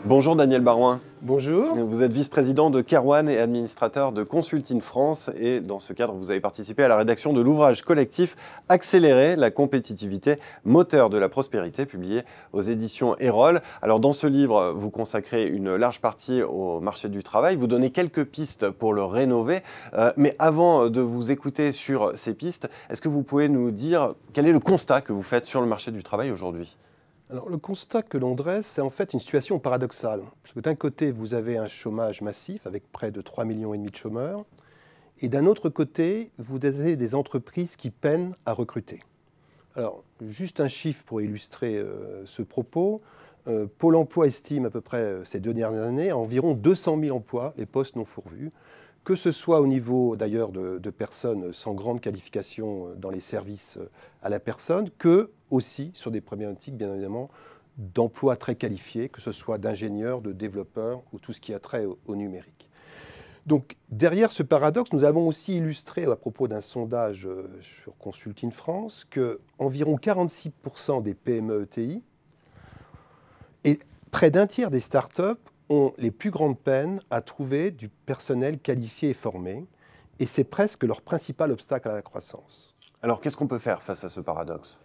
Bonjour Daniel Barouin. Bonjour. Vous êtes vice-président de Kerwan et administrateur de Consulting France. Et dans ce cadre, vous avez participé à la rédaction de l'ouvrage collectif Accélérer la compétitivité, moteur de la prospérité, publié aux éditions Erol. Alors dans ce livre, vous consacrez une large partie au marché du travail. Vous donnez quelques pistes pour le rénover. Mais avant de vous écouter sur ces pistes, est-ce que vous pouvez nous dire quel est le constat que vous faites sur le marché du travail aujourd'hui ? Alors, le constat que l'on dresse, c'est en fait une situation paradoxale. Parce que d'un côté, vous avez un chômage massif avec près de 3,5 millions de chômeurs. Et d'un autre côté, vous avez des entreprises qui peinent à recruter. Alors, juste un chiffre pour illustrer ce propos. Pôle emploi estime à peu près ces 2 dernières années à environ 200 000 emplois, les postes non pourvus, que ce soit au niveau d'ailleurs de personnes sans grande qualification dans les services à la personne, que aussi sur des problématiques bien évidemment d'emplois très qualifiés, que ce soit d'ingénieurs, de développeurs ou tout ce qui a trait au numérique. Donc derrière ce paradoxe, nous avons aussi illustré à propos d'un sondage sur Consulting France que environ 46% des PME-ETI et près d'un tiers des startups ont les plus grandes peines à trouver du personnel qualifié et formé, et c'est presque leur principal obstacle à la croissance. Alors qu'est-ce qu'on peut faire face à ce paradoxe ?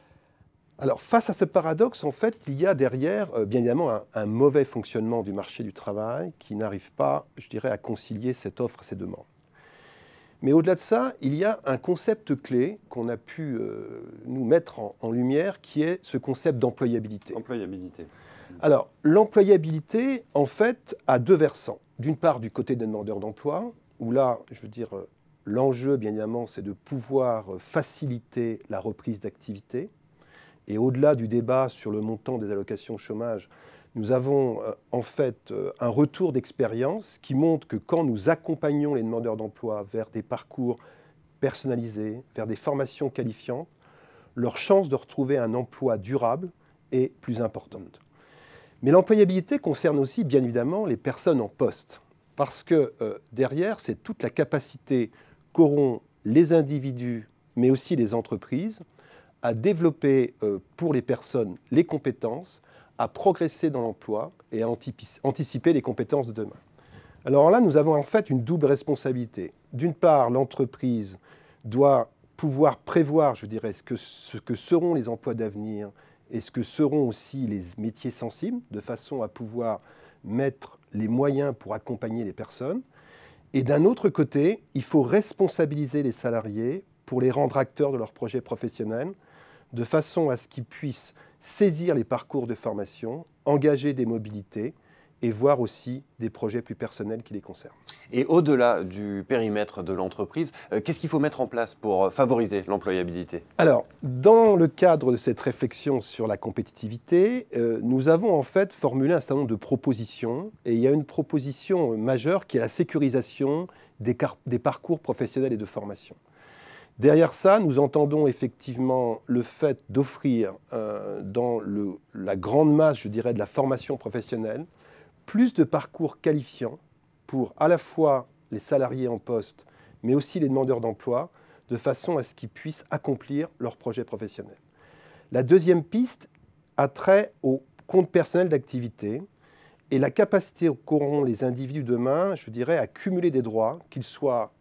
Alors face à ce paradoxe, en fait, il y a derrière, bien évidemment, un mauvais fonctionnement du marché du travail qui n'arrive pas, je dirais, à concilier cette offre et ces demandes. Mais au-delà de ça, il y a un concept clé qu'on a pu nous mettre en lumière, qui est ce concept d'employabilité. Employabilité. Alors, l'employabilité, en fait, a deux versants. D'une part, du côté des demandeurs d'emploi, où là, je veux dire, l'enjeu, bien évidemment, c'est de pouvoir faciliter la reprise d'activité. Et au-delà du débat sur le montant des allocations chômage, nous avons en fait un retour d'expérience qui montre que quand nous accompagnons les demandeurs d'emploi vers des parcours personnalisés, vers des formations qualifiantes, leur chance de retrouver un emploi durable est plus importante. Mais l'employabilité concerne aussi, bien évidemment, les personnes en poste. Parce que derrière, c'est toute la capacité qu'auront les individus, mais aussi les entreprises, à développer pour les personnes les compétences, à progresser dans l'emploi et à anticiper les compétences de demain. Alors là, nous avons en fait une double responsabilité. D'une part, l'entreprise doit pouvoir prévoir, je dirais, ce que seront les emplois d'avenir et ce que seront aussi les métiers sensibles, de façon à pouvoir mettre les moyens pour accompagner les personnes. Et d'un autre côté, il faut responsabiliser les salariés pour les rendre acteurs de leur projet professionnel, de façon à ce qu'ils puissent saisir les parcours de formation, engager des mobilités et voir aussi des projets plus personnels qui les concernent. Et au-delà du périmètre de l'entreprise, qu'est-ce qu'il faut mettre en place pour favoriser l'employabilité ? Alors, dans le cadre de cette réflexion sur la compétitivité, nous avons en fait formulé un certain nombre de propositions. Et il y a une proposition majeure qui est la sécurisation des parcours professionnels et de formation. Derrière ça, nous entendons effectivement le fait d'offrir dans la grande masse, je dirais, de la formation professionnelle, plus de parcours qualifiants pour à la fois les salariés en poste, mais aussi les demandeurs d'emploi, de façon à ce qu'ils puissent accomplir leur projet professionnel. La deuxième piste a trait au compte personnel d'activité et la capacité qu'auront les individus demain, je dirais, à cumuler des droits, qu'ils soient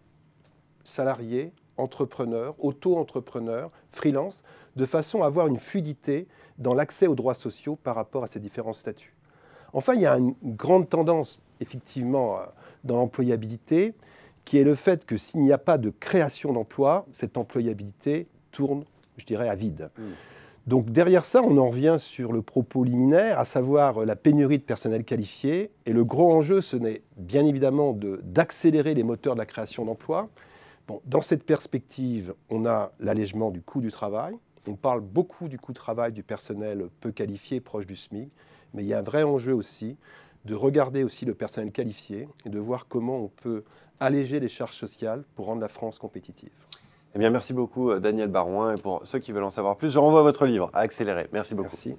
salariés, entrepreneurs, auto-entrepreneurs, freelance, de façon à avoir une fluidité dans l'accès aux droits sociaux par rapport à ces différents statuts. Enfin, il y a une grande tendance, effectivement, dans l'employabilité, qui est le fait que s'il n'y a pas de création d'emplois, cette employabilité tourne, je dirais, à vide. Donc derrière ça, on en revient sur le propos liminaire, à savoir la pénurie de personnel qualifié. Et le gros enjeu, ce n'est bien évidemment d'accélérer les moteurs de la création d'emplois. Bon, dans cette perspective, on a l'allègement du coût du travail. On parle beaucoup du coût du travail du personnel peu qualifié, proche du SMIC. Mais il y a un vrai enjeu aussi de regarder aussi le personnel qualifié et de voir comment on peut alléger les charges sociales pour rendre la France compétitive. Eh bien, merci beaucoup Daniel Barouin. Et pour ceux qui veulent en savoir plus, je renvoie votre livre à Accélérer. Merci beaucoup. Merci.